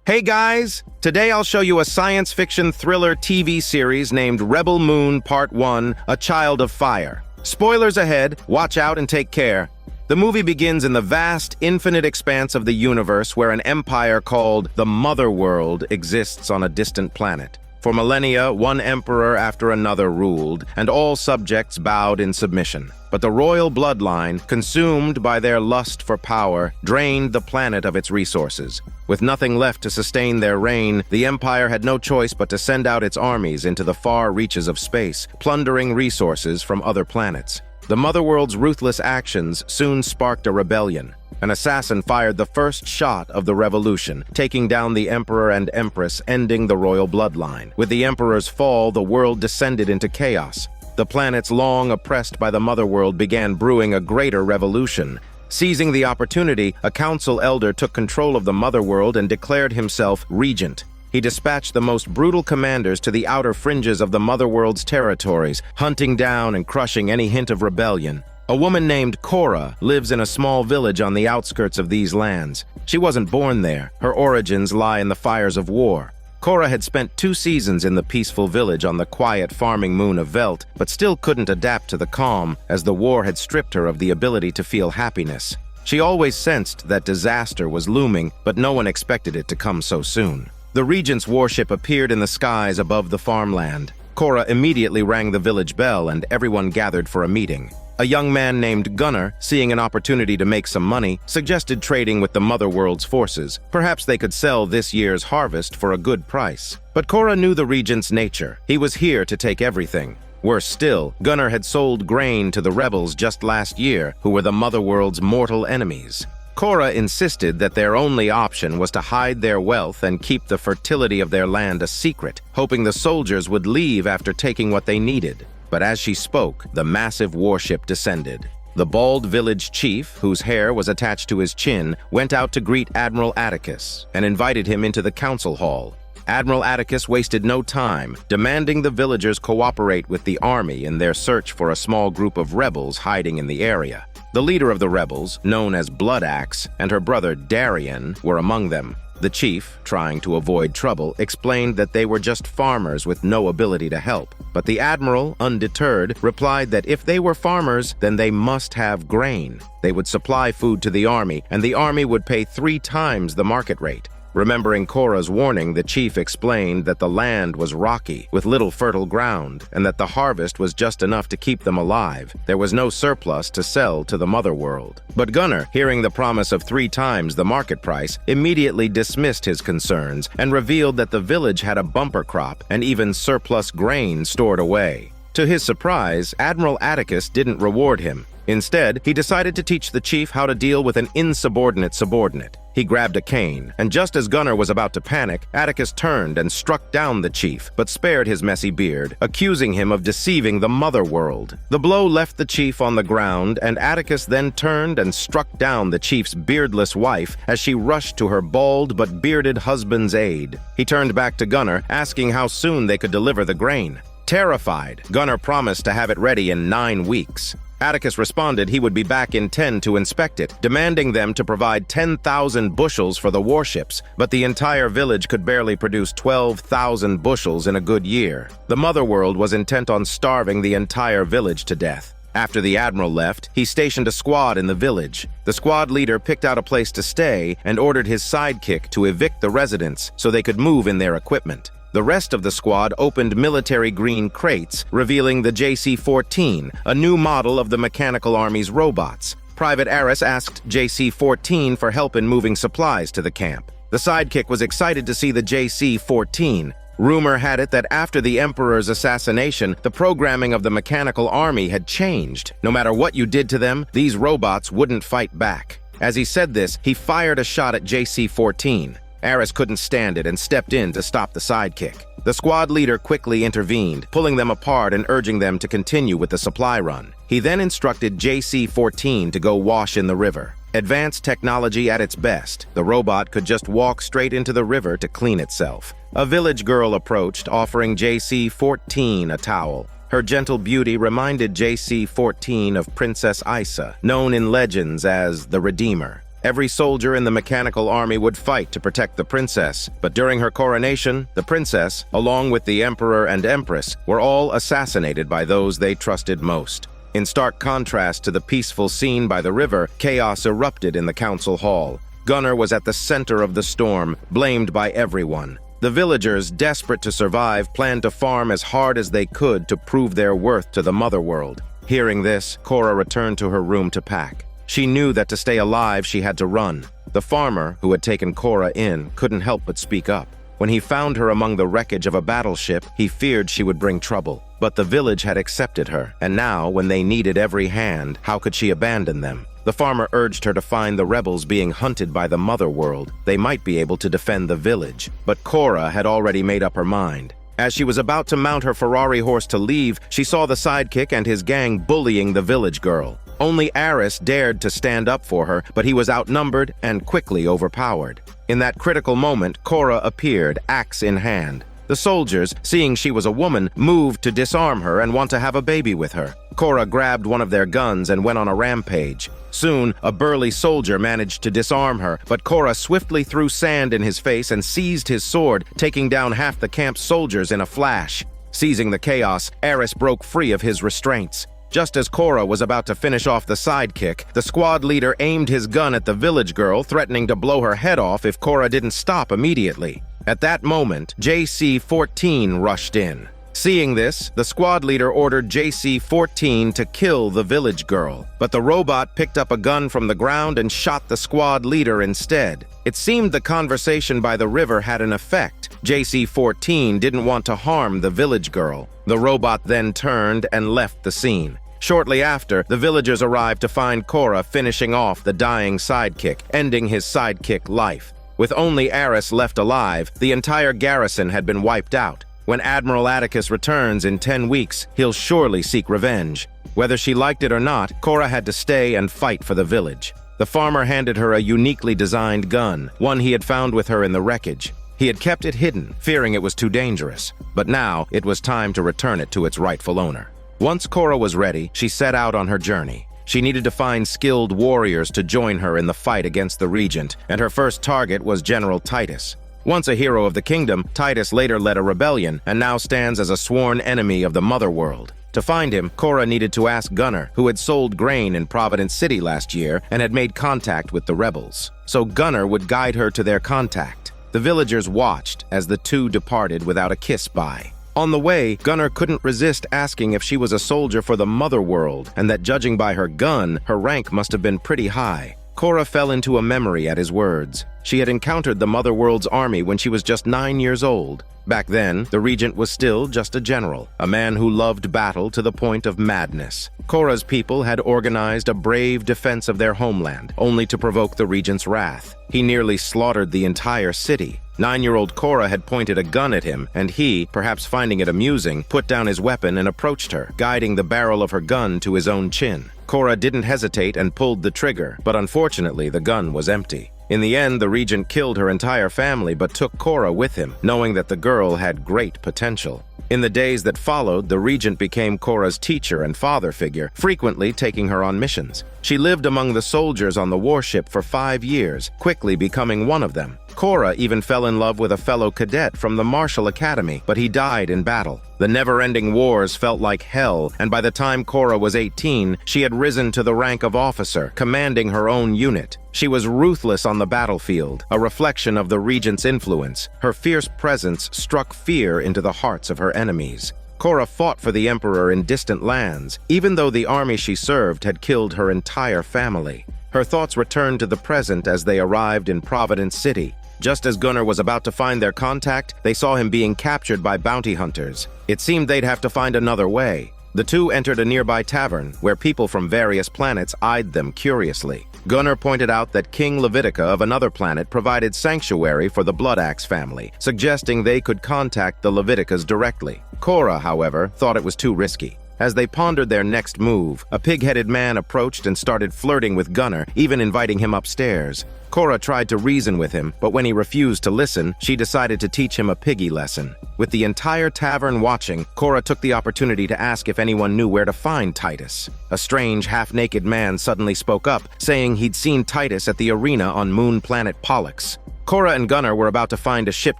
Hey guys! Today I'll show you a science fiction thriller TV series named Rebel Moon Part 1, A Child of Fire. Spoilers ahead, watch out and take care. The movie begins in the vast, infinite expanse of the universe where an empire called the Mother World exists on a distant planet. For millennia, one emperor after another ruled, and all subjects bowed in submission. But the royal bloodline, consumed by their lust for power, drained the planet of its resources. With nothing left to sustain their reign, the empire had no choice but to send out its armies into the far reaches of space, plundering resources from other planets. The Motherworld's ruthless actions soon sparked a rebellion. An assassin fired the first shot of the revolution, taking down the emperor and empress, ending the royal bloodline. With the emperor's fall, the world descended into chaos. The planets long oppressed by the Motherworld began brewing a greater revolution. Seizing the opportunity, a council elder took control of the Motherworld and declared himself regent. He dispatched the most brutal commanders to the outer fringes of the Motherworld's territories, hunting down and crushing any hint of rebellion. A woman named Cora lives in a small village on the outskirts of these lands. She wasn't born there. Her origins lie in the fires of war. Cora had spent 2 seasons in the peaceful village on the quiet farming moon of Velt, but still couldn't adapt to the calm, as the war had stripped her of the ability to feel happiness. She always sensed that disaster was looming, but no one expected it to come so soon. The regent's warship appeared in the skies above the farmland. Cora immediately rang the village bell and everyone gathered for a meeting. A young man named Gunnar, seeing an opportunity to make some money, suggested trading with the Motherworld's forces. Perhaps they could sell this year's harvest for a good price. But Cora knew the regent's nature. He was here to take everything. Worse still, Gunnar had sold grain to the rebels just last year, who were the Motherworld's mortal enemies. Cora insisted that their only option was to hide their wealth and keep the fertility of their land a secret, hoping the soldiers would leave after taking what they needed. But as she spoke, the massive warship descended. The bald village chief, whose hair was attached to his chin, went out to greet Admiral Atticus and invited him into the council hall. Admiral Atticus wasted no time, demanding the villagers cooperate with the army in their search for a small group of rebels hiding in the area. The leader of the rebels, known as Blood Axe, and her brother Darian were among them. The chief, trying to avoid trouble, explained that they were just farmers with no ability to help. But the admiral, undeterred, replied that if they were farmers, then they must have grain. They would supply food to the army, and the army would pay 3 times the market rate. Remembering Cora's warning, the chief explained that the land was rocky, with little fertile ground, and that the harvest was just enough to keep them alive. There was no surplus to sell to the Motherworld. But Gunnar, hearing the promise of 3 times the market price, immediately dismissed his concerns and revealed that the village had a bumper crop and even surplus grain stored away. To his surprise, Admiral Atticus didn't reward him. Instead, he decided to teach the chief how to deal with an insubordinate subordinate. He grabbed a cane, and just as Gunnar was about to panic, Atticus turned and struck down the chief, but spared his messy beard, accusing him of deceiving the Motherworld. The blow left the chief on the ground, and Atticus then turned and struck down the chief's beardless wife as she rushed to her bald but bearded husband's aid. He turned back to Gunnar, asking how soon they could deliver the grain. Terrified, Gunnar promised to have it ready in 9 weeks. Atticus responded he would be back in 10 to inspect it, demanding them to provide 10,000 bushels for the warships, but the entire village could barely produce 12,000 bushels in a good year. The Motherworld was intent on starving the entire village to death. After the admiral left, he stationed a squad in the village. The squad leader picked out a place to stay and ordered his sidekick to evict the residents so they could move in their equipment. The rest of the squad opened military green crates, revealing the JC-14, a new model of the Mechanical Army's robots. Private Aris asked JC-14 for help in moving supplies to the camp. The sidekick was excited to see the JC-14. Rumor had it that after the Emperor's assassination, the programming of the Mechanical Army had changed. No matter what you did to them, these robots wouldn't fight back. As he said this, he fired a shot at JC-14. Aris couldn't stand it and stepped in to stop the sidekick. The squad leader quickly intervened, pulling them apart and urging them to continue with the supply run. He then instructed JC-14 to go wash in the river. Advanced technology at its best, the robot could just walk straight into the river to clean itself. A village girl approached, offering JC-14 a towel. Her gentle beauty reminded JC-14 of Princess Isa, known in legends as the Redeemer. Every soldier in the mechanical army would fight to protect the princess, but during her coronation, the princess, along with the emperor and empress, were all assassinated by those they trusted most. In stark contrast to the peaceful scene by the river, chaos erupted in the council hall. Gunnar was at the center of the storm, blamed by everyone. The villagers, desperate to survive, planned to farm as hard as they could to prove their worth to the mother world. Hearing this, Cora returned to her room to pack. She knew that to stay alive, she had to run. The farmer, who had taken Cora in, couldn't help but speak up. When he found her among the wreckage of a battleship, he feared she would bring trouble. But the village had accepted her, and now, when they needed every hand, how could she abandon them? The farmer urged her to find the rebels being hunted by the mother world. They might be able to defend the village. But Cora had already made up her mind. As she was about to mount her Ferrari horse to leave, she saw the sidekick and his gang bullying the village girl. Only Aris dared to stand up for her, but he was outnumbered and quickly overpowered. In that critical moment, Cora appeared, axe in hand. The soldiers, seeing she was a woman, moved to disarm her and want to have a baby with her. Cora grabbed one of their guns and went on a rampage. Soon, a burly soldier managed to disarm her, but Cora swiftly threw sand in his face and seized his sword, taking down half the camp's soldiers in a flash. Seizing the chaos, Aris broke free of his restraints. Just as Cora was about to finish off the sidekick, the squad leader aimed his gun at the village girl, threatening to blow her head off if Cora didn't stop immediately. At that moment, JC-14 rushed in. Seeing this, the squad leader ordered JC-14 to kill the village girl, but the robot picked up a gun from the ground and shot the squad leader instead. It seemed the conversation by the river had an effect. JC-14 didn't want to harm the village girl. The robot then turned and left the scene. Shortly after, the villagers arrived to find Cora finishing off the dying sidekick, ending his sidekick life. With only Aris left alive, the entire garrison had been wiped out. When Admiral Atticus returns in 10 weeks, he'll surely seek revenge. Whether she liked it or not, Cora had to stay and fight for the village. The farmer handed her a uniquely designed gun, one he had found with her in the wreckage. He had kept it hidden, fearing it was too dangerous. But now, it was time to return it to its rightful owner. Once Cora was ready, she set out on her journey. She needed to find skilled warriors to join her in the fight against the regent, and her first target was General Titus. Once a hero of the kingdom, Titus later led a rebellion and now stands as a sworn enemy of the mother world. To find him, Cora needed to ask Gunnar, who had sold grain in Providence City last year and had made contact with the rebels. So Gunnar would guide her to their contact. The villagers watched as the two departed without a kiss bye. On the way, Gunnar couldn't resist asking if she was a soldier for the mother world, and that judging by her gun, her rank must have been pretty high. Cora fell into a memory at his words. She had encountered the mother world's army when she was just 9 years old. Back then, the regent was still just a general, a man who loved battle to the point of madness. Cora's people had organized a brave defense of their homeland, only to provoke the regent's wrath. He nearly slaughtered the entire city. 9-year-old Cora had pointed a gun at him, and he, perhaps finding it amusing, put down his weapon and approached her, guiding the barrel of her gun to his own chin. Cora didn't hesitate and pulled the trigger, but unfortunately the gun was empty. In the end, the regent killed her entire family but took Cora with him, knowing that the girl had great potential. In the days that followed, the regent became Cora's teacher and father figure, frequently taking her on missions. She lived among the soldiers on the warship for 5 years, quickly becoming one of them. Cora even fell in love with a fellow cadet from the Martial Academy, but he died in battle. The never-ending wars felt like hell, and by the time Cora was 18, she had risen to the rank of officer, commanding her own unit. She was ruthless on the battlefield, a reflection of the regent's influence. Her fierce presence struck fear into the hearts of her enemies. Cora fought for the emperor in distant lands, even though the army she served had killed her entire family. Her thoughts returned to the present as they arrived in Providence City. Just as Gunnar was about to find their contact, they saw him being captured by bounty hunters. It seemed they'd have to find another way. The two entered a nearby tavern, where people from various planets eyed them curiously. Gunnar pointed out that King Levitica of another planet provided sanctuary for the Bloodaxe family, suggesting they could contact the Leviticas directly. Cora, however, thought it was too risky. As they pondered their next move, a pig-headed man approached and started flirting with Gunnar, even inviting him upstairs. Cora tried to reason with him, but when he refused to listen, she decided to teach him a piggy lesson. With the entire tavern watching, Cora took the opportunity to ask if anyone knew where to find Titus. A strange, half-naked man suddenly spoke up, saying he'd seen Titus at the arena on moon planet Pollux. Cora and Gunnar were about to find a ship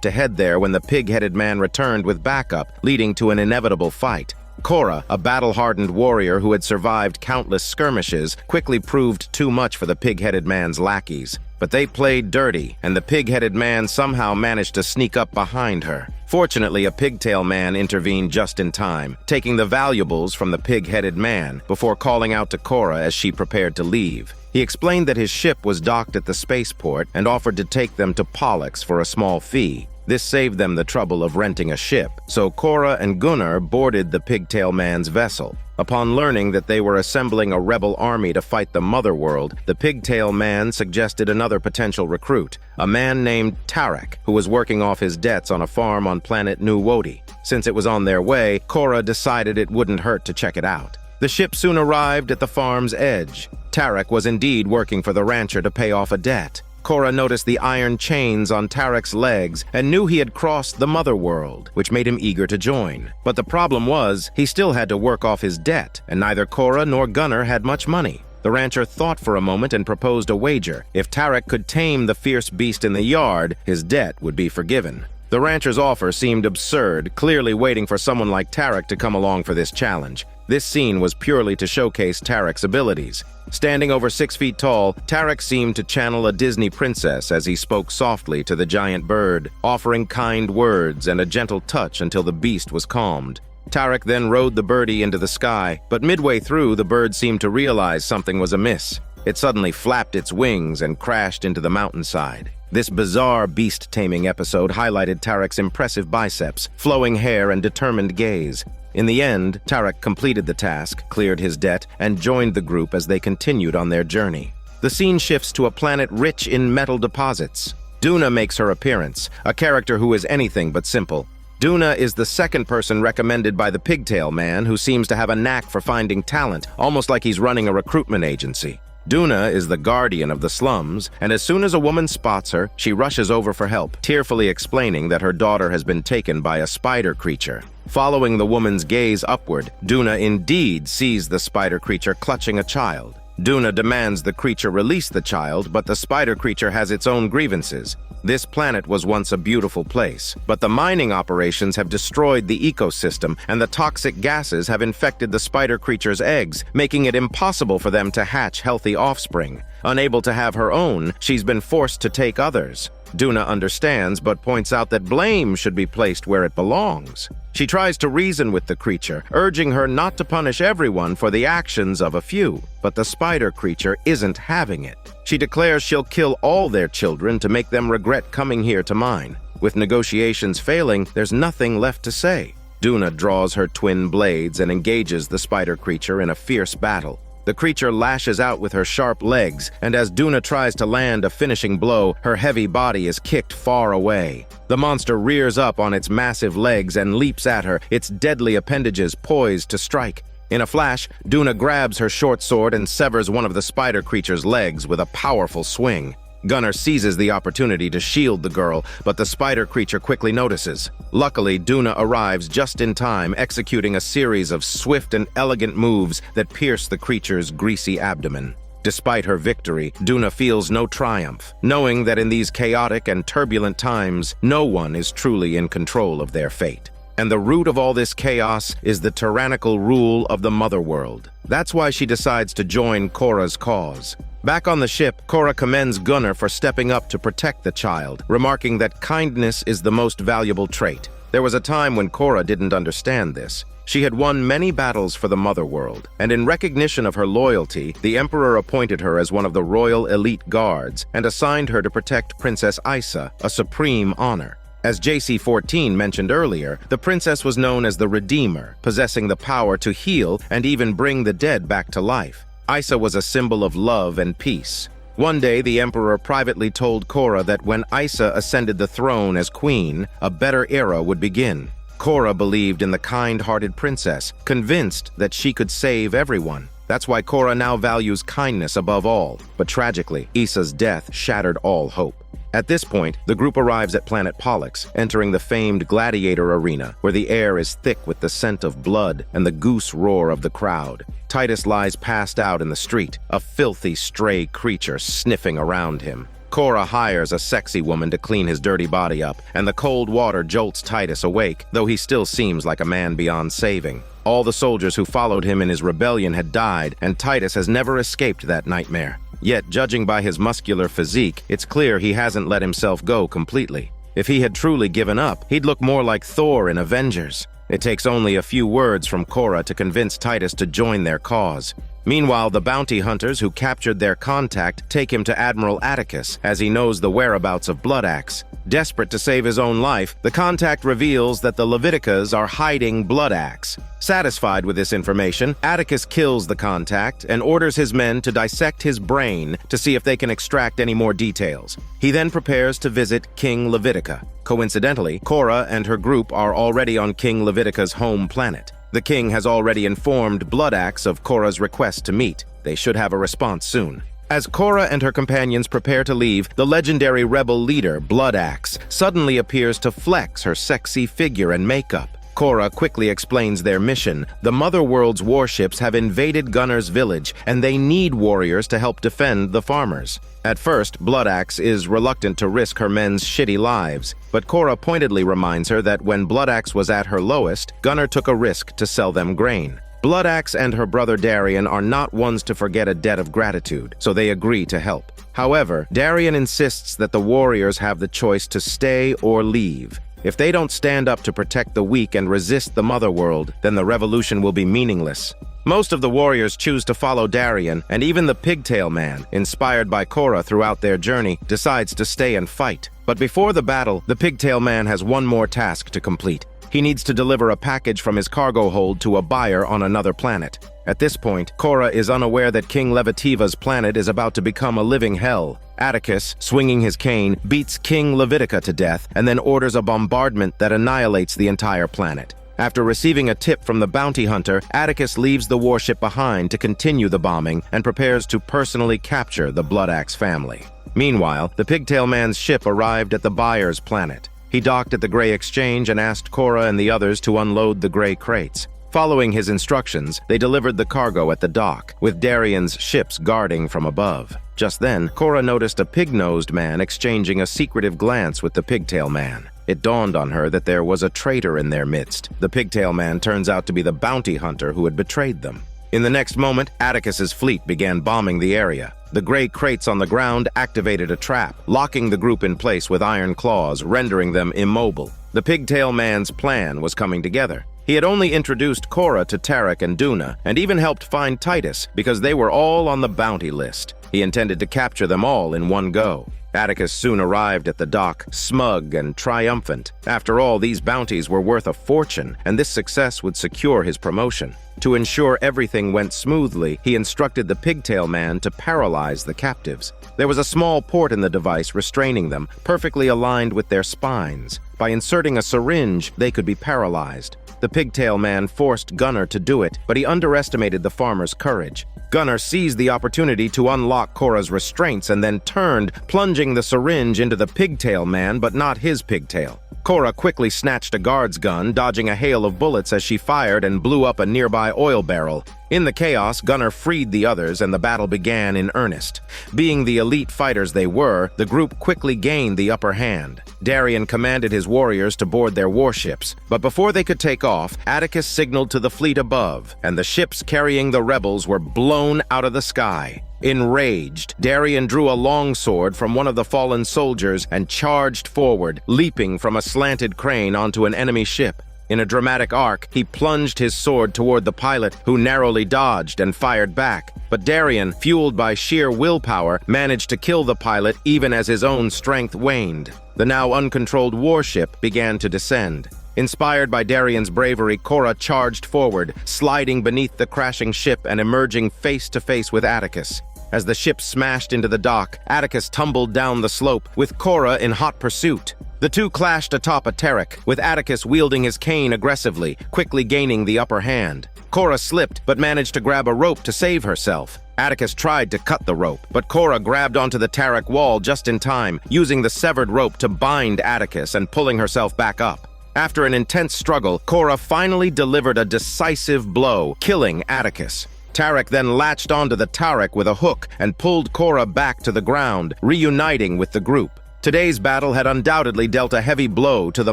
to head there when the pig-headed man returned with backup, leading to an inevitable fight. Cora, a battle-hardened warrior who had survived countless skirmishes, quickly proved too much for the pig-headed man's lackeys. But they played dirty, and the pig-headed man somehow managed to sneak up behind her. Fortunately, a pigtail man intervened just in time, taking the valuables from the pig-headed man before calling out to Cora as she prepared to leave. He explained that his ship was docked at the spaceport and offered to take them to Pollux for a small fee. This saved them the trouble of renting a ship, so Cora and Gunnar boarded the pigtail man's vessel. Upon learning that they were assembling a rebel army to fight the Mother World, the pigtail man suggested another potential recruit, a man named Tarek, who was working off his debts on a farm on planet New Wodi. Since it was on their way, Cora decided it wouldn't hurt to check it out. The ship soon arrived at the farm's edge. Tarek was indeed working for the rancher to pay off a debt. Cora noticed the iron chains on Tarek's legs and knew he had crossed the Mother World, which made him eager to join. But the problem was, he still had to work off his debt, and neither Cora nor Gunnar had much money. The rancher thought for a moment and proposed a wager. If Tarek could tame the fierce beast in the yard, his debt would be forgiven. The rancher's offer seemed absurd, clearly waiting for someone like Tarek to come along for this challenge. This scene was purely to showcase Tarek's abilities. Standing over 6 feet tall, Tarek seemed to channel a Disney princess as he spoke softly to the giant bird, offering kind words and a gentle touch until the beast was calmed. Tarek then rode the birdie into the sky, but midway through, the bird seemed to realize something was amiss. It suddenly flapped its wings and crashed into the mountainside. This bizarre beast-taming episode highlighted Tarek's impressive biceps, flowing hair, and determined gaze. In the end, Tarek completed the task, cleared his debt, and joined the group as they continued on their journey. The scene shifts to a planet rich in metal deposits. Duna makes her appearance, a character who is anything but simple. Duna is the second person recommended by the pigtail man, who seems to have a knack for finding talent, almost like he's running a recruitment agency. Duna is the guardian of the slums, and as soon as a woman spots her, she rushes over for help, tearfully explaining that her daughter has been taken by a spider creature. Following the woman's gaze upward, Duna indeed sees the spider creature clutching a child. Duna demands the creature release the child, but the spider creature has its own grievances. This planet was once a beautiful place, but the mining operations have destroyed the ecosystem, and the toxic gases have infected the spider creature's eggs, making it impossible for them to hatch healthy offspring. Unable to have her own, she's been forced to take others. Duna understands, but points out that blame should be placed where it belongs. She tries to reason with the creature, urging her not to punish everyone for the actions of a few, but the spider creature isn't having it. She declares she'll kill all their children to make them regret coming here to mine. With negotiations failing, there's nothing left to say. Duna draws her twin blades and engages the spider creature in a fierce battle. The creature lashes out with her sharp legs, and as Duna tries to land a finishing blow, her heavy body is kicked far away. The monster rears up on its massive legs and leaps at her, its deadly appendages poised to strike. In a flash, Duna grabs her short sword and severs one of the spider creature's legs with a powerful swing. Gunnar seizes the opportunity to shield the girl, but the spider creature quickly notices. Luckily, Duna arrives just in time, executing a series of swift and elegant moves that pierce the creature's greasy abdomen. Despite her victory, Duna feels no triumph, knowing that in these chaotic and turbulent times, no one is truly in control of their fate. And the root of all this chaos is the tyrannical rule of the Mother World. That's why she decides to join Cora's cause. Back on the ship, Cora commends Gunnar for stepping up to protect the child, remarking that kindness is the most valuable trait. There was a time when Cora didn't understand this. She had won many battles for the Mother World, and in recognition of her loyalty, the Emperor appointed her as one of the royal elite guards and assigned her to protect Princess Aissa, a supreme honor. As JC-14 mentioned earlier, the princess was known as the Redeemer, possessing the power to heal and even bring the dead back to life. Aissa was a symbol of love and peace. One day, the Emperor privately told Cora that when Aissa ascended the throne as queen, a better era would begin. Korra believed in the kind-hearted princess, convinced that she could save everyone. That's why Korra now values kindness above all. But tragically, Issa's death shattered all hope. At this point, the group arrives at planet Pollux, entering the famed gladiator arena, where the air is thick with the scent of blood and the goose roar of the crowd. Titus lies passed out in the street, a filthy stray creature sniffing around him. Korra hires a sexy woman to clean his dirty body up, and the cold water jolts Titus awake, though he still seems like a man beyond saving. All the soldiers who followed him in his rebellion had died, and Titus has never escaped that nightmare. Yet, judging by his muscular physique, it's clear he hasn't let himself go completely. If he had truly given up, he'd look more like Thor in Avengers. It takes only a few words from Korra to convince Titus to join their cause. Meanwhile, the bounty hunters who captured their contact take him to Admiral Atticus, as he knows the whereabouts of Bloodaxe. Desperate to save his own life, the contact reveals that the Leviticas are hiding Bloodaxe. Satisfied with this information, Atticus kills the contact and orders his men to dissect his brain to see if they can extract any more details. He then prepares to visit King Levitica. Coincidentally, Korra and her group are already on King Levitica's home planet. The king has already informed Bloodaxe of Korra's request to meet. They should have a response soon. As Korra and her companions prepare to leave, the legendary rebel leader, Bloodaxe, suddenly appears to flex her sexy figure and makeup. Korra quickly explains their mission. The Mother World's warships have invaded Gunner's village, and they need warriors to help defend the farmers. At first, Bloodaxe is reluctant to risk her men's shitty lives, but Korra pointedly reminds her that when Bloodaxe was at her lowest, Gunner took a risk to sell them grain. Bloodaxe and her brother Darien are not ones to forget a debt of gratitude, so they agree to help. However, Darien insists that the warriors have the choice to stay or leave. If they don't stand up to protect the weak and resist the Mother World, then the revolution will be meaningless. Most of the warriors choose to follow Darien, and even the Pigtail Man, inspired by Korra throughout their journey, decides to stay and fight. But before the battle, the Pigtail Man has one more task to complete. He needs to deliver a package from his cargo hold to a buyer on another planet. At this point, Korra is unaware that King Levitiva's planet is about to become a living hell. Atticus, swinging his cane, beats King Levitica to death and then orders a bombardment that annihilates the entire planet. After receiving a tip from the bounty hunter, Atticus leaves the warship behind to continue the bombing and prepares to personally capture the Bloodaxe family. Meanwhile, the Pigtail Man's ship arrived at the buyer's planet. He docked at the Gray Exchange and asked Korra and the others to unload the gray crates. Following his instructions, they delivered the cargo at the dock, with Darien's ships guarding from above. Just then, Korra noticed a pig-nosed man exchanging a secretive glance with the Pigtail Man. It dawned on her that there was a traitor in their midst. The Pigtail Man turns out to be the bounty hunter who had betrayed them. In the next moment, Atticus's fleet began bombing the area. The gray crates on the ground activated a trap, locking the group in place with iron claws, rendering them immobile. The Pigtail Man's plan was coming together. He had only introduced Korra to Tarek and Duna, and even helped find Titus, because they were all on the bounty list. He intended to capture them all in one go. Atticus soon arrived at the dock, smug and triumphant. After all, these bounties were worth a fortune, and this success would secure his promotion. To ensure everything went smoothly, he instructed the Pigtail Man to paralyze the captives. There was a small port in the device restraining them, perfectly aligned with their spines. By inserting a syringe, they could be paralyzed. The Pigtail Man forced Gunner to do it, but he underestimated the farmer's courage. Gunner seized the opportunity to unlock Korra's restraints and then turned, plunging the syringe into the Pigtail Man, but not his pigtail. Korra quickly snatched a guard's gun, dodging a hail of bullets as she fired and blew up a nearby oil barrel. In the chaos, Gunner freed the others and the battle began in earnest. Being the elite fighters they were, the group quickly gained the upper hand. Darien commanded his warriors to board their warships, but before they could take off, Atticus signaled to the fleet above, and the ships carrying the rebels were blown out of the sky. Enraged, Darien drew a longsword from one of the fallen soldiers and charged forward, leaping from a slanted crane onto an enemy ship. In a dramatic arc, he plunged his sword toward the pilot, who narrowly dodged and fired back. But Darien, fueled by sheer willpower, managed to kill the pilot even as his own strength waned. The now uncontrolled warship began to descend. Inspired by Darien's bravery, Korra charged forward, sliding beneath the crashing ship and emerging face-to-face with Atticus. As the ship smashed into the dock, Atticus tumbled down the slope, with Korra in hot pursuit. The two clashed atop a terrace, with Atticus wielding his cane aggressively, quickly gaining the upper hand. Cora slipped, but managed to grab a rope to save herself. Atticus tried to cut the rope, but Cora grabbed onto the terrace wall just in time, using the severed rope to bind Atticus and pulling herself back up. After an intense struggle, Cora finally delivered a decisive blow, killing Atticus. Tarek then latched onto the Tarek with a hook and pulled Cora back to the ground, reuniting with the group. Today's battle had undoubtedly dealt a heavy blow to the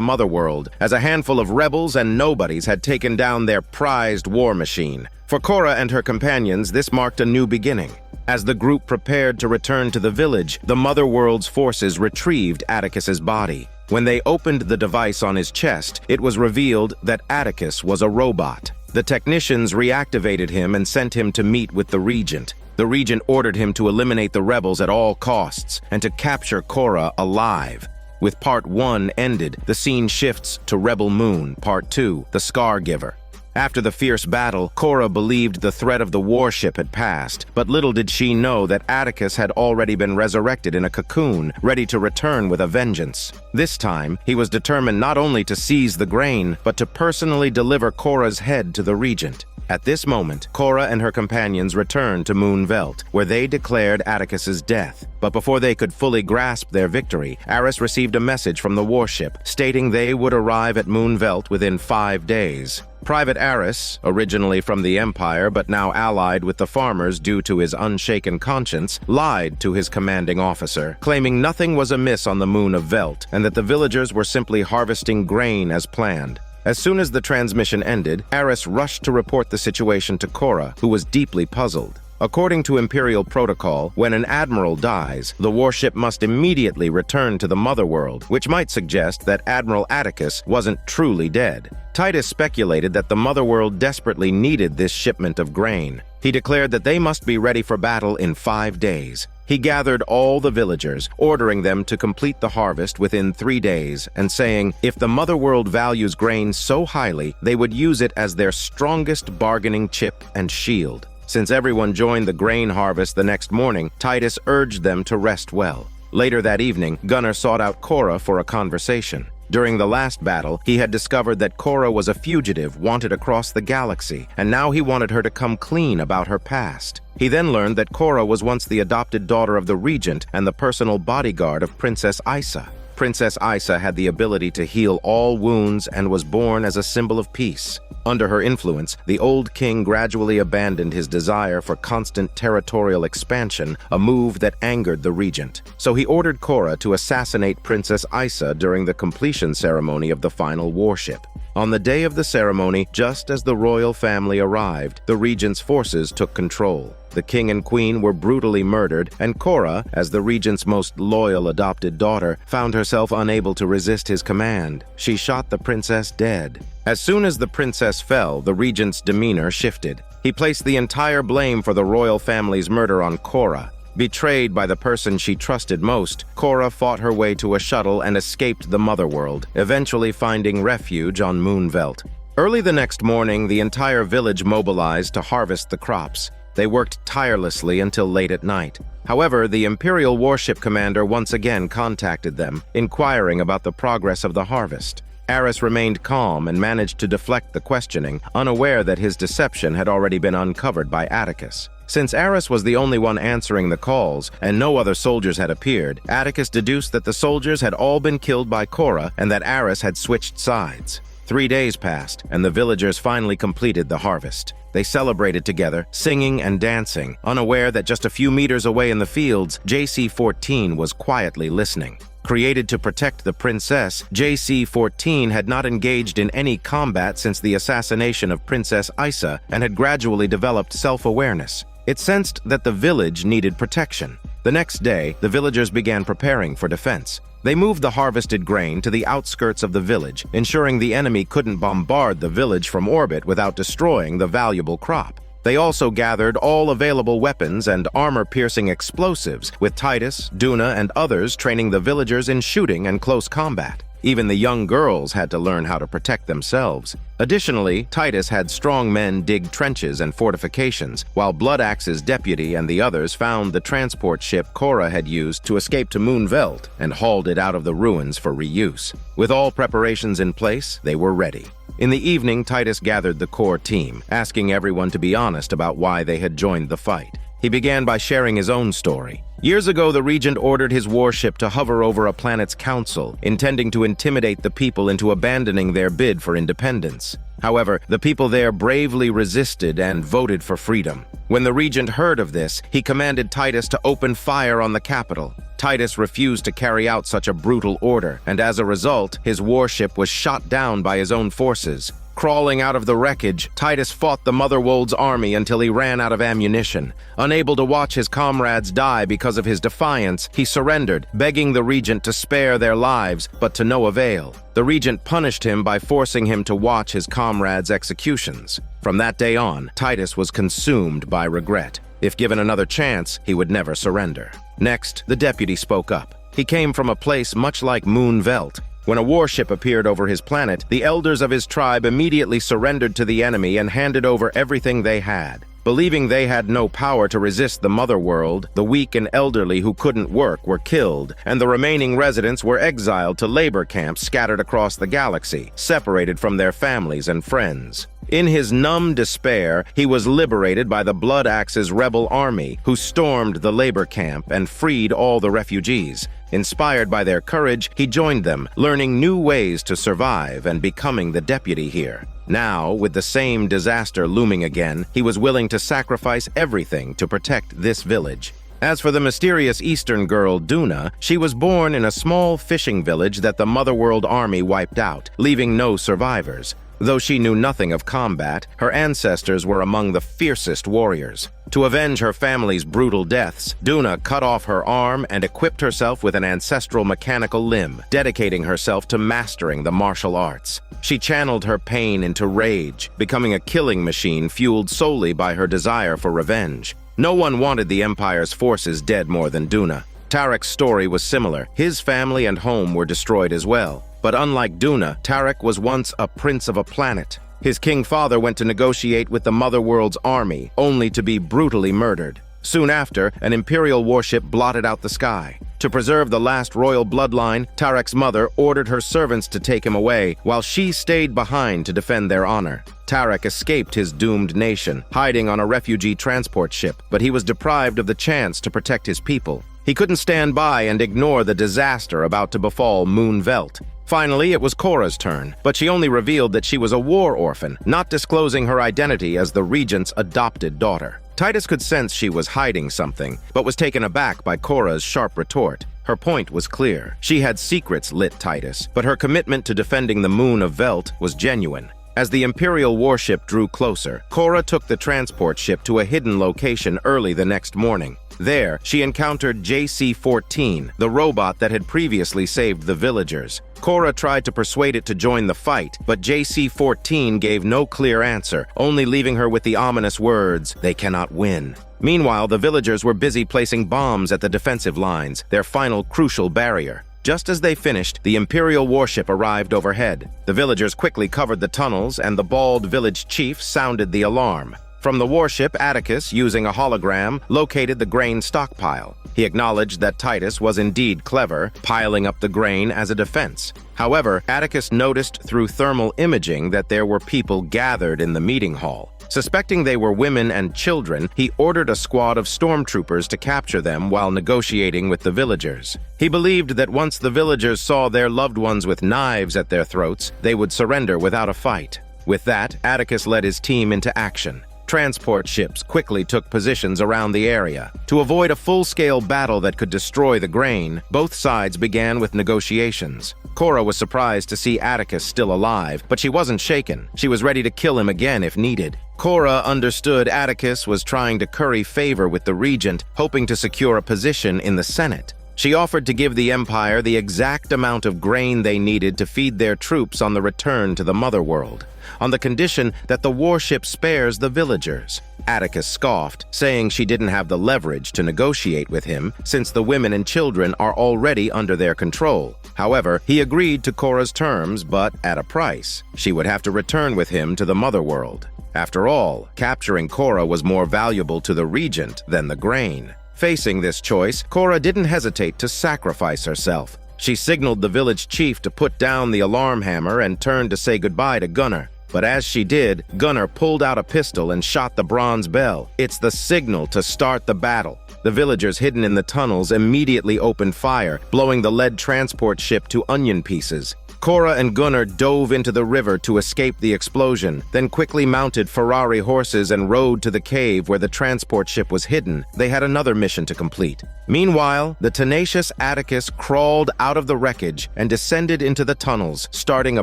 Motherworld, as a handful of rebels and nobodies had taken down their prized war machine. For Cora and her companions, this marked a new beginning. As the group prepared to return to the village, the Motherworld's forces retrieved Atticus's body. When they opened the device on his chest, it was revealed that Atticus was a robot. The technicians reactivated him and sent him to meet with the Regent. The Regent ordered him to eliminate the rebels at all costs and to capture Cora alive. With Part 1 ended, the scene shifts to Rebel Moon, Part 2, the Scargiver. After the fierce battle, Cora believed the threat of the warship had passed, but little did she know that Atticus had already been resurrected in a cocoon, ready to return with a vengeance. This time, he was determined not only to seize the grain, but to personally deliver Cora's head to the Regent. At this moment, Cora and her companions returned to Moonvelt, where they declared Atticus's death. But before they could fully grasp their victory, Aris received a message from the warship, stating they would arrive at Moonvelt within 5 days. Private Aris, originally from the Empire but now allied with the farmers due to his unshaken conscience, lied to his commanding officer, claiming nothing was amiss on the moon of Velt and that the villagers were simply harvesting grain as planned. As soon as the transmission ended, Aris rushed to report the situation to Cora, who was deeply puzzled. According to Imperial protocol, when an admiral dies, the warship must immediately return to the Motherworld, which might suggest that Admiral Atticus wasn't truly dead. Titus speculated that the Motherworld desperately needed this shipment of grain. He declared that they must be ready for battle in 5 days. He gathered all the villagers, ordering them to complete the harvest within 3 days, and saying, if the Motherworld values grain so highly, they would use it as their strongest bargaining chip and shield. Since everyone joined the grain harvest the next morning, Titus urged them to rest well. Later that evening, Gunnar sought out Cora for a conversation. During the last battle, he had discovered that Cora was a fugitive wanted across the galaxy, and now he wanted her to come clean about her past. He then learned that Cora was once the adopted daughter of the Regent and the personal bodyguard of Princess Isa. Princess Isa had the ability to heal all wounds and was born as a symbol of peace. Under her influence, the old king gradually abandoned his desire for constant territorial expansion, a move that angered the regent. So he ordered Cora to assassinate Princess Isa during the completion ceremony of the final warship. On the day of the ceremony, just as the royal family arrived, the regent's forces took control. The king and queen were brutally murdered, and Cora, as the regent's most loyal adopted daughter, found herself unable to resist his command. She shot the princess dead. As soon as the princess fell, the regent's demeanor shifted. He placed the entire blame for the royal family's murder on Cora. Betrayed by the person she trusted most, Cora fought her way to a shuttle and escaped the Motherworld, eventually finding refuge on Moonvelt. Early the next morning, the entire village mobilized to harvest the crops. They worked tirelessly until late at night. However, the Imperial warship commander once again contacted them, inquiring about the progress of the harvest. Aris remained calm and managed to deflect the questioning, unaware that his deception had already been uncovered by Atticus. Since Aris was the only one answering the calls and no other soldiers had appeared, Atticus deduced that the soldiers had all been killed by Cora and that Aris had switched sides. 3 days passed, and the villagers finally completed the harvest. They celebrated together, singing and dancing, unaware that just a few meters away in the fields, JC-14 was quietly listening. Created to protect the princess, JC-14 had not engaged in any combat since the assassination of Princess Isa and had gradually developed self-awareness. It sensed that the village needed protection. The next day, the villagers began preparing for defense. They moved the harvested grain to the outskirts of the village, ensuring the enemy couldn't bombard the village from orbit without destroying the valuable crop. They also gathered all available weapons and armor-piercing explosives, with Titus, Duna, and others training the villagers in shooting and close combat. Even the young girls had to learn how to protect themselves. Additionally, Titus had strong men dig trenches and fortifications, while Bloodaxe's deputy and the others found the transport ship Cora had used to escape to Moonveld and hauled it out of the ruins for reuse. With all preparations in place, they were ready. In the evening, Titus gathered the core team, asking everyone to be honest about why they had joined the fight. He began by sharing his own story. Years ago, the Regent ordered his warship to hover over a planet's council, intending to intimidate the people into abandoning their bid for independence. However, the people there bravely resisted and voted for freedom. When the Regent heard of this, he commanded Titus to open fire on the capital. Titus refused to carry out such a brutal order, and as a result, his warship was shot down by his own forces. Crawling out of the wreckage, Titus fought the Motherwold's army until he ran out of ammunition. Unable to watch his comrades die because of his defiance, he surrendered, begging the Regent to spare their lives, but to no avail. The Regent punished him by forcing him to watch his comrades' executions. From that day on, Titus was consumed by regret. If given another chance, he would never surrender. Next, the deputy spoke up. He came from a place much like Moonveld. When a warship appeared over his planet, the elders of his tribe immediately surrendered to the enemy and handed over everything they had. Believing they had no power to resist the Mother World, the weak and elderly who couldn't work were killed, and the remaining residents were exiled to labor camps scattered across the galaxy, separated from their families and friends. In his numb despair, he was liberated by the Bloodaxe's rebel army, who stormed the labor camp and freed all the refugees. Inspired by their courage, he joined them, learning new ways to survive and becoming the deputy here. Now, with the same disaster looming again, he was willing to sacrifice everything to protect this village. As for the mysterious Eastern girl, Duna, she was born in a small fishing village that the Motherworld army wiped out, leaving no survivors. Though she knew nothing of combat, her ancestors were among the fiercest warriors. To avenge her family's brutal deaths, Duna cut off her arm and equipped herself with an ancestral mechanical limb, dedicating herself to mastering the martial arts. She channeled her pain into rage, becoming a killing machine fueled solely by her desire for revenge. No one wanted the Empire's forces dead more than Duna. Tarek's story was similar. His family and home were destroyed as well. But unlike Duna, Tarek was once a prince of a planet. His king father went to negotiate with the Motherworld's army, only to be brutally murdered. Soon after, an Imperial warship blotted out the sky. To preserve the last royal bloodline, Tarek's mother ordered her servants to take him away, while she stayed behind to defend their honor. Tarek escaped his doomed nation, hiding on a refugee transport ship, but he was deprived of the chance to protect his people. He couldn't stand by and ignore the disaster about to befall Moonveld. Finally, it was Cora's turn, but she only revealed that she was a war orphan, not disclosing her identity as the Regent's adopted daughter. Titus could sense she was hiding something, but was taken aback by Cora's sharp retort. Her point was clear. She had secrets, lit Titus, but her commitment to defending the moon of Velt was genuine. As the Imperial warship drew closer, Cora took the transport ship to a hidden location early the next morning. There, she encountered JC-14, the robot that had previously saved the villagers. Cora tried to persuade it to join the fight, but JC-14 gave no clear answer, only leaving her with the ominous words, "They cannot win." Meanwhile, the villagers were busy placing bombs at the defensive lines, their final crucial barrier. Just as they finished, the Imperial warship arrived overhead. The villagers quickly covered the tunnels, and the bald village chief sounded the alarm. From the warship, Atticus, using a hologram, located the grain stockpile. He acknowledged that Titus was indeed clever, piling up the grain as a defense. However, Atticus noticed through thermal imaging that there were people gathered in the meeting hall. Suspecting they were women and children, he ordered a squad of stormtroopers to capture them while negotiating with the villagers. He believed that once the villagers saw their loved ones with knives at their throats, they would surrender without a fight. With that, Atticus led his team into action. Transport ships quickly took positions around the area. To avoid a full-scale battle that could destroy the grain, both sides began with negotiations. Cora was surprised to see Atticus still alive, but she wasn't shaken. She was ready to kill him again if needed. Cora understood Atticus was trying to curry favor with the Regent, hoping to secure a position in the Senate. She offered to give the Empire the exact amount of grain they needed to feed their troops on the return to the Mother World, on the condition that the warship spares the villagers. Atticus scoffed, saying she didn't have the leverage to negotiate with him since the women and children are already under their control. However, he agreed to Cora's terms, but at a price. She would have to return with him to the Mother World. After all, capturing Cora was more valuable to the regent than the grain. Facing this choice, Cora didn't hesitate to sacrifice herself. She signaled the village chief to put down the alarm hammer and turned to say goodbye to Gunnar. But as she did, Gunnar pulled out a pistol and shot the bronze bell. It's the signal to start the battle. The villagers hidden in the tunnels immediately opened fire, blowing the lead transport ship to onion pieces. Cora and Gunnar dove into the river to escape the explosion, then quickly mounted Ferrari horses and rode to the cave where the transport ship was hidden. They had another mission to complete. Meanwhile, the tenacious Atticus crawled out of the wreckage and descended into the tunnels, starting a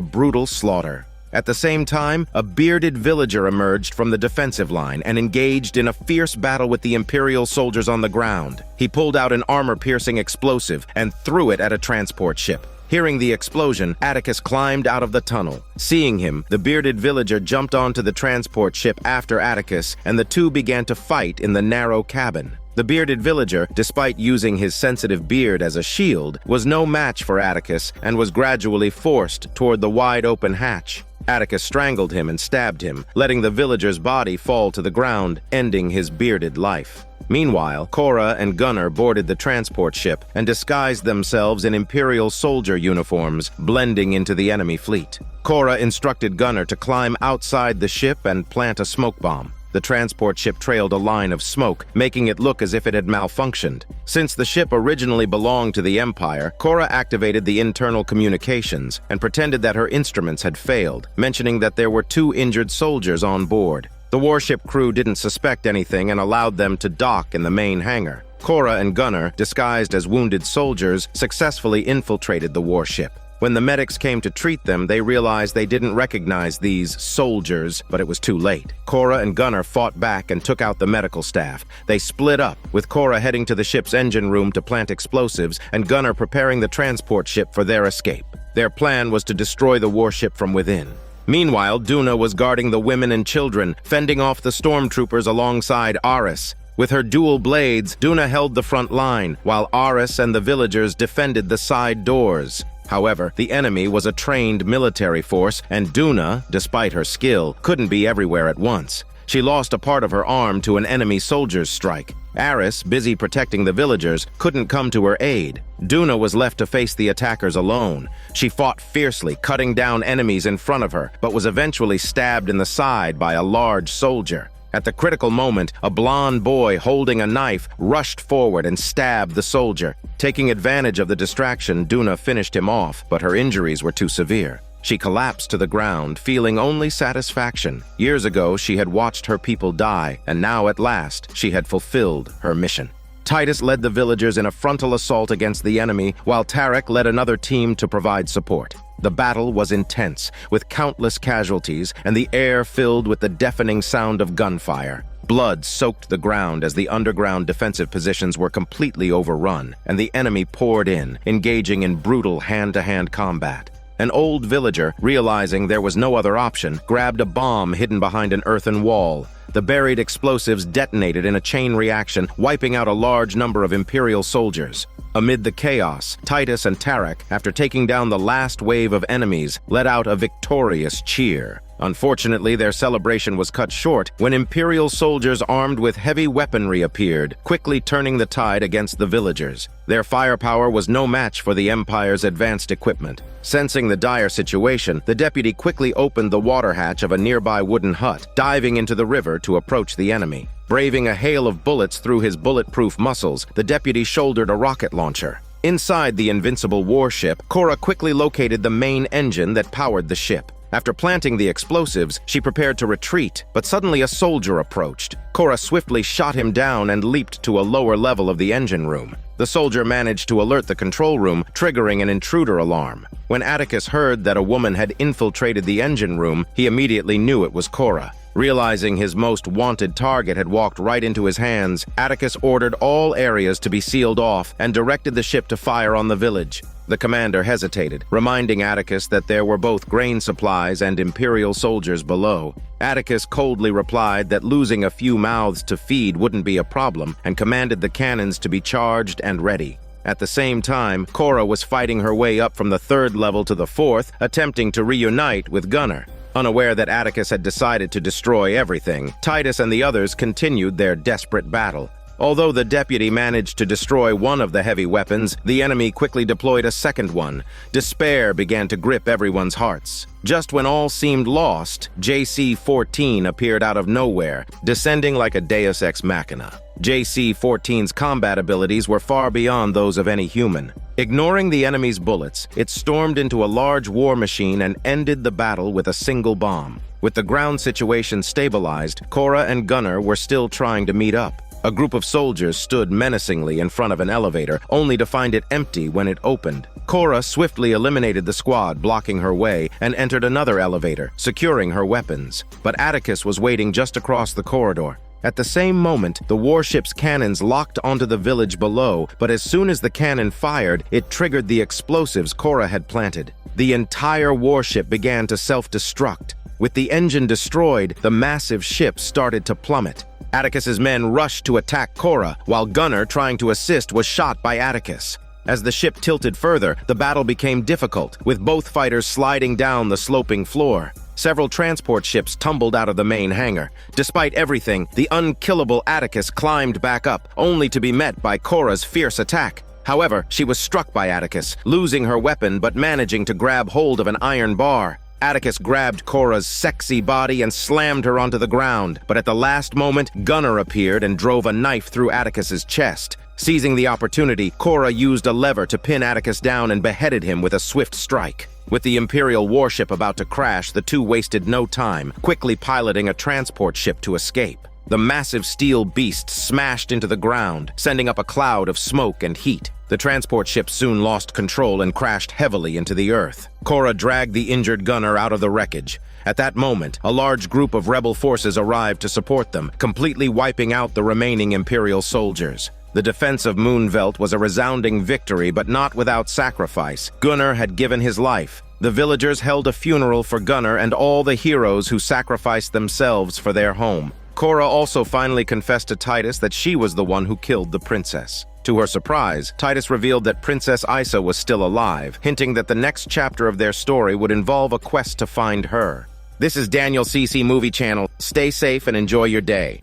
brutal slaughter. At the same time, a bearded villager emerged from the defensive line and engaged in a fierce battle with the Imperial soldiers on the ground. He pulled out an armor-piercing explosive and threw it at a transport ship. Hearing the explosion, Atticus climbed out of the tunnel. Seeing him, the bearded villager jumped onto the transport ship after Atticus, and the two began to fight in the narrow cabin. The bearded villager, despite using his sensitive beard as a shield, was no match for Atticus and was gradually forced toward the wide-open hatch. Atticus strangled him and stabbed him, letting the villager's body fall to the ground, ending his bearded life. Meanwhile, Cora and Gunnar boarded the transport ship and disguised themselves in Imperial soldier uniforms, blending into the enemy fleet. Cora instructed Gunnar to climb outside the ship and plant a smoke bomb. The transport ship trailed a line of smoke, making it look as if it had malfunctioned. Since the ship originally belonged to the Empire, Cora activated the internal communications and pretended that her instruments had failed, mentioning that there were 2 injured soldiers on board. The warship crew didn't suspect anything and allowed them to dock in the main hangar. Cora and Gunnar, disguised as wounded soldiers, successfully infiltrated the warship. When the medics came to treat them, they realized they didn't recognize these soldiers, but it was too late. Cora and Gunnar fought back and took out the medical staff. They split up, with Cora heading to the ship's engine room to plant explosives and Gunnar preparing the transport ship for their escape. Their plan was to destroy the warship from within. Meanwhile, Duna was guarding the women and children, fending off the stormtroopers alongside Aris. With her dual blades, Duna held the front line, while Aris and the villagers defended the side doors. However, the enemy was a trained military force, and Duna, despite her skill, couldn't be everywhere at once. She lost a part of her arm to an enemy soldier's strike. Aris, busy protecting the villagers, couldn't come to her aid. Duna was left to face the attackers alone. She fought fiercely, cutting down enemies in front of her, but was eventually stabbed in the side by a large soldier. At the critical moment, a blond boy holding a knife rushed forward and stabbed the soldier. Taking advantage of the distraction, Duna finished him off, but her injuries were too severe. She collapsed to the ground, feeling only satisfaction. Years ago, she had watched her people die, and now at last, she had fulfilled her mission. Titus led the villagers in a frontal assault against the enemy, while Tarek led another team to provide support. The battle was intense, with countless casualties and the air filled with the deafening sound of gunfire. Blood soaked the ground as the underground defensive positions were completely overrun, and the enemy poured in, engaging in brutal hand-to-hand combat. An old villager, realizing there was no other option, grabbed a bomb hidden behind an earthen wall. The buried explosives detonated in a chain reaction, wiping out a large number of Imperial soldiers. Amid the chaos, Titus and Tarek, after taking down the last wave of enemies, let out a victorious cheer. Unfortunately, their celebration was cut short when Imperial soldiers armed with heavy weaponry appeared, quickly turning the tide against the villagers. Their firepower was no match for the Empire's advanced equipment. Sensing the dire situation, the deputy quickly opened the water hatch of a nearby wooden hut, diving into the river to approach the enemy. Braving a hail of bullets through his bulletproof muscles, the deputy shouldered a rocket launcher. Inside the invincible warship, Cora quickly located the main engine that powered the ship. After planting the explosives, she prepared to retreat, but suddenly a soldier approached. Cora swiftly shot him down and leaped to a lower level of the engine room. The soldier managed to alert the control room, triggering an intruder alarm. When Atticus heard that a woman had infiltrated the engine room, he immediately knew it was Cora. Realizing his most wanted target had walked right into his hands, Atticus ordered all areas to be sealed off and directed the ship to fire on the village. The commander hesitated, reminding Atticus that there were both grain supplies and Imperial soldiers below. Atticus coldly replied that losing a few mouths to feed wouldn't be a problem and commanded the cannons to be charged and ready. At the same time, Cora was fighting her way up from the 3rd level to the 4th, attempting to reunite with Gunnar. Unaware that Atticus had decided to destroy everything, Titus and the others continued their desperate battle. Although the deputy managed to destroy one of the heavy weapons, the enemy quickly deployed a second one. Despair began to grip everyone's hearts. Just when all seemed lost, JC-14 appeared out of nowhere, descending like a deus ex machina. JC-14's combat abilities were far beyond those of any human. Ignoring the enemy's bullets, it stormed into a large war machine and ended the battle with a single bomb. With the ground situation stabilized, Cora and Gunnar were still trying to meet up. A group of soldiers stood menacingly in front of an elevator, only to find it empty when it opened. Cora swiftly eliminated the squad blocking her way and entered another elevator, securing her weapons. But Atticus was waiting just across the corridor. At the same moment, the warship's cannons locked onto the village below, but as soon as the cannon fired, it triggered the explosives Cora had planted. The entire warship began to self-destruct. With the engine destroyed, the massive ship started to plummet. Atticus's men rushed to attack Cora, while Gunnar, trying to assist, was shot by Atticus. As the ship tilted further, the battle became difficult, with both fighters sliding down the sloping floor. Several transport ships tumbled out of the main hangar. Despite everything, the unkillable Atticus climbed back up, only to be met by Cora's fierce attack. However, she was struck by Atticus, losing her weapon but managing to grab hold of an iron bar. Atticus grabbed Cora's sexy body and slammed her onto the ground, but at the last moment, Gunnar appeared and drove a knife through Atticus's chest. Seizing the opportunity, Cora used a lever to pin Atticus down and beheaded him with a swift strike. With the Imperial warship about to crash, the two wasted no time, quickly piloting a transport ship to escape. The massive steel beast smashed into the ground, sending up a cloud of smoke and heat. The transport ship soon lost control and crashed heavily into the earth. Cora dragged the injured gunner out of the wreckage. At that moment, a large group of rebel forces arrived to support them, completely wiping out the remaining Imperial soldiers. The defense of Moonveld was a resounding victory, but not without sacrifice. Gunnar had given his life. The villagers held a funeral for Gunnar and all the heroes who sacrificed themselves for their home. Cora also finally confessed to Titus that she was the one who killed the princess. To her surprise, Titus revealed that Princess Isa was still alive, hinting that the next chapter of their story would involve a quest to find her. This is Daniel CC Movie Channel. Stay safe and enjoy your day.